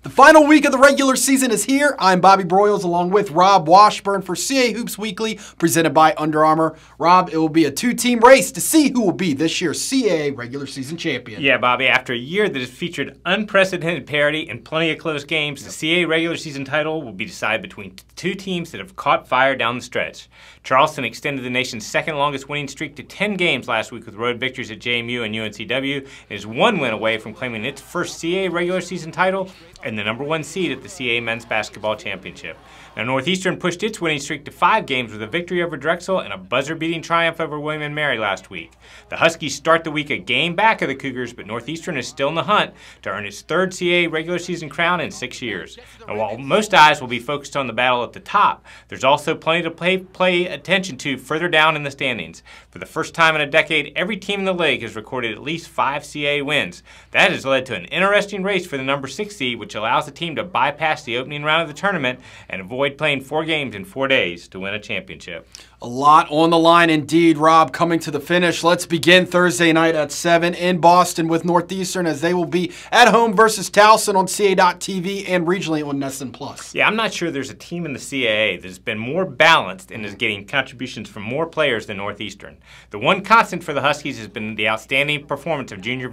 The final week of the regular season is here. I'm Bobby Broyles along with Rob Washburn for CAA Hoops Weekly, presented by Under Armour. Rob, it will be a two-team race to see who will be this year's CAA regular season champion. Yeah, Bobby, after a year that has featured unprecedented parity and plenty of close games, the CAA regular season title will be decided between two teams that have caught fire down the stretch. Charleston extended the nation's second longest winning streak to 10 games last week with road victories at JMU and UNCW, and is one win away from claiming its first CAA regular season title and the #1 seed at the CAA Men's Basketball Championship. Now, Northeastern pushed its winning streak to 5 games with a victory over Drexel and a buzzer-beating triumph over William & Mary last week. The Huskies start the week a game back of the Cougars, but Northeastern is still in the hunt to earn its third CAA regular season crown in 6 years. And while most eyes will be focused on the battle at the top, there's also plenty to pay attention to further down in the standings. For the first time in a decade, every team in the league has recorded at least 5 CAA wins. That has led to an interesting race for the #6 seed, which allows the team to bypass the opening round of the tournament and avoid playing 4 games in 4 days to win a championship. A lot on the line indeed, Rob, coming to the finish. Let's begin Thursday night at 7 in Boston with Northeastern, as they will be at home versus Towson on CAA.TV and regionally on Nesson Plus. Yeah, I'm not sure there's a team in the CAA that's been more balanced and is getting contributions from more players than Northeastern. The one constant for the Huskies has been the outstanding performance of junior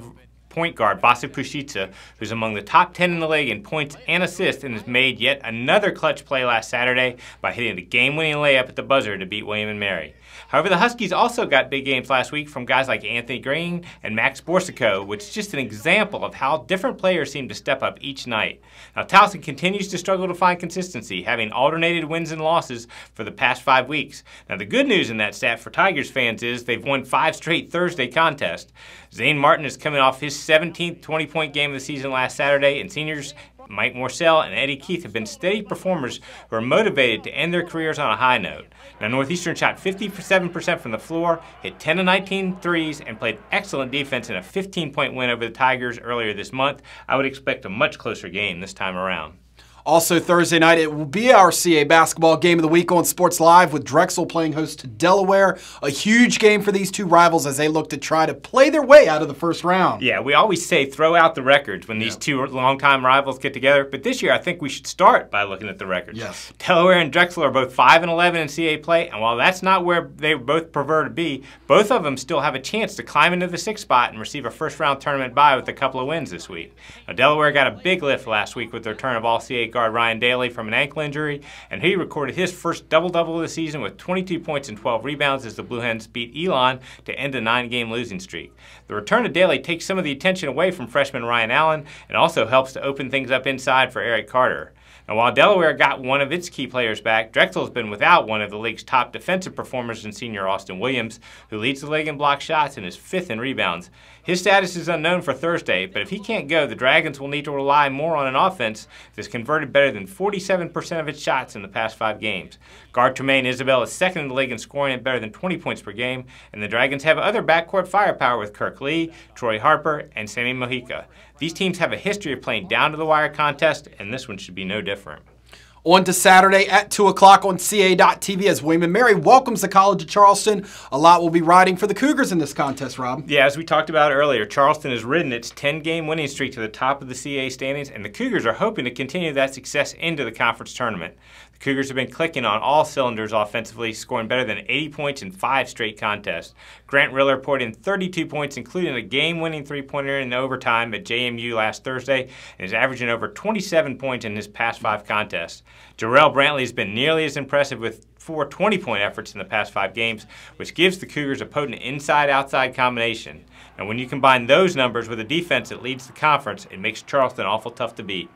point guard Vasa Pushitsa, who's among the top 10 in the league in points and assists, and has made yet another clutch play last Saturday by hitting the game-winning layup at the buzzer to beat William & Mary. However, the Huskies also got big games last week from guys like Anthony Green and Max Borsico, which is just an example of how different players seem to step up each night. Now, Towson continues to struggle to find consistency, having alternated wins and losses for the past 5 weeks. Now, the good news in that stat for Tigers fans is they've won 5 straight Thursday contests. Zane Martin is coming off his 17th 20-point game of the season last Saturday, and seniors Mike Morcell and Eddie Keith have been steady performers who are motivated to end their careers on a high note. Now, Northeastern shot 57% from the floor, hit 10 of 19 threes, and played excellent defense in a 15-point win over the Tigers earlier this month. I would expect a much closer game this time around. Also Thursday night, it will be our CAA basketball game of the week on Sports Live with Drexel playing host to Delaware. A huge game for these two rivals as they look to try to play their way out of the first round. Yeah, we always say throw out the records when these two longtime rivals get together, but this year I think we should start by looking at the records. Yes. Delaware and Drexel are both 5-11 in CAA play, and while that's not where they both prefer to be, both of them still have a chance to climb into the 6th spot and receive a first-round tournament bye with a couple of wins this week. Now, Delaware got a big lift last week with the return of All-CAA guard Ryan Daly from an ankle injury, and he recorded his first double-double of the season with 22 points and 12 rebounds as the Blue Hens beat Elon to end a 9-game losing streak. The return of Daly takes some of the attention away from freshman Ryan Allen and also helps to open things up inside for Eric Carter. Now, while Delaware got one of its key players back, Drexel has been without one of the league's top defensive performers in senior Austin Williams, who leads the league in block shots and is 5th in rebounds. His status is unknown for Thursday, but if he can't go, the Dragons will need to rely more on an offense that's converted better than 47% of its shots in the past 5 games. Guard Tremaine Isabel is 2nd in the league in scoring at better than 20 points per game, and the Dragons have other backcourt firepower with Kirk Lee, Troy Harper, and Sammy Mojica. These teams have a history of playing down-to-the-wire contests, and this one should be no different. On to Saturday at 2 o'clock on CAA.TV as William & Mary welcomes the College of Charleston. A lot will be riding for the Cougars in this contest, Rob. Yeah, as we talked about earlier, Charleston has ridden its 10-game winning streak to the top of the CAA standings, and the Cougars are hoping to continue that success into the conference tournament. The Cougars have been clicking on all cylinders offensively, scoring better than 80 points in 5 straight contests. Grant Riller poured in 32 points, including a game-winning three-pointer in overtime at JMU last Thursday, and is averaging over 27 points in his past 5 contests. Jarrell Brantley has been nearly as impressive with 4 20-point efforts in the past 5 games, which gives the Cougars a potent inside-outside combination. And when you combine those numbers with a defense that leads the conference, it makes Charleston awful tough to beat.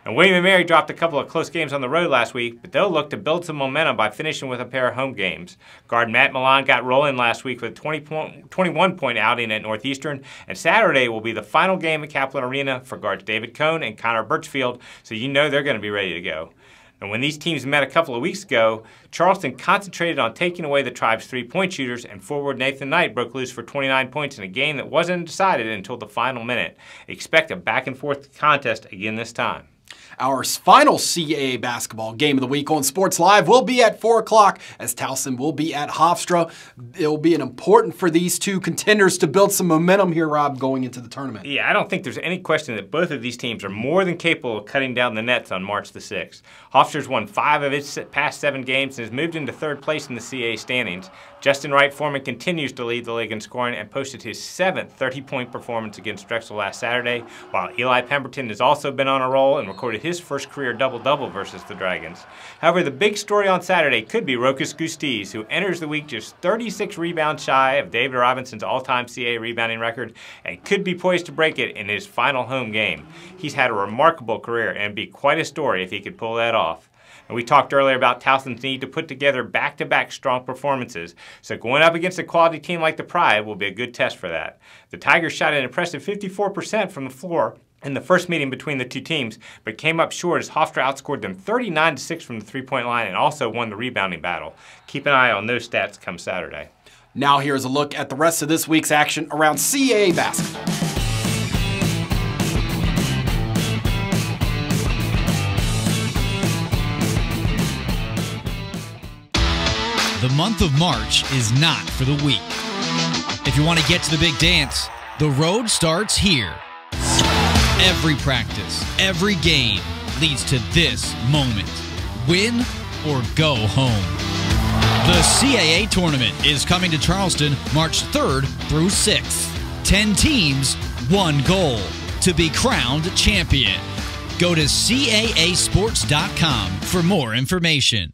And William & Mary dropped a couple of close games on the road last week, but they'll look to build some momentum by finishing with a pair of home games. Guard Matt Milan got rolling last week with a 21-point outing at Northeastern, and Saturday will be the final game at Kaplan Arena for guards David Cohn and Connor Birchfield, so you know they're going to be ready to go. And when these teams met a couple of weeks ago, Charleston concentrated on taking away the Tribe's 3-point shooters, and forward Nathan Knight broke loose for 29 points in a game that wasn't decided until the final minute. Expect a back-and-forth contest again this time. Our final CAA basketball game of the week on Sports Live will be at 4 o'clock as Towson will be at Hofstra. It will be important for these two contenders to build some momentum here, Rob, going into the tournament. Yeah, I don't think there's any question that both of these teams are more than capable of cutting down the nets on March the 6th. Hofstra's won 5 of its past 7 games and has moved into 3rd place in the CAA standings. Justin Wright-Foreman continues to lead the league in scoring and posted his 7th 30-point performance against Drexel last Saturday, while Eli Pemberton has also been on a roll and recorded his first career double-double versus the Dragons. However, the big story on Saturday could be Rokas Gustis, who enters the week just 36 rebounds shy of David Robinson's all-time CAA rebounding record and could be poised to break it in his final home game. He's had a remarkable career and it'd be quite a story if he could pull that off. And we talked earlier about Towson's need to put together back-to-back strong performances, so going up against a quality team like the Pride will be a good test for that. The Tigers shot an impressive 54% from the floor in the first meeting between the two teams, but came up short as Hofstra outscored them 39-6 from the three-point line and also won the rebounding battle. Keep an eye on those stats come Saturday. Now here's a look at the rest of this week's action around CAA basketball. The month of March is not for the weak. If you want to get to the big dance, the road starts here. Every practice, every game leads to this moment. Win or go home. The CAA tournament is coming to Charleston March 3rd through 6th. 10 teams, 1 goal: to be crowned champion. Go to CAAsports.com for more information.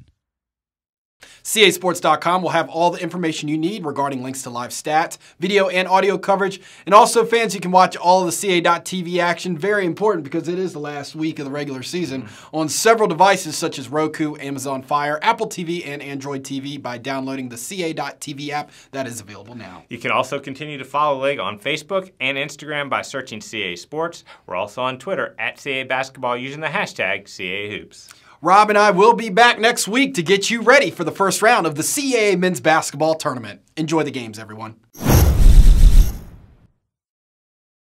CAsports.com will have all the information you need regarding links to live stats, video and audio coverage, and also, fans, you can watch all of the CAA.TV action, very important because it is the last week of the regular season, on several devices such as Roku, Amazon Fire, Apple TV, and Android TV by downloading the CAA.TV app that is available now. You can also continue to follow the league on Facebook and Instagram by searching CAA Sports. We're also on Twitter at CAA Basketball using the hashtag CAA Hoops. Rob and I will be back next week to get you ready for the first round of the CAA Men's Basketball Tournament. Enjoy the games, everyone.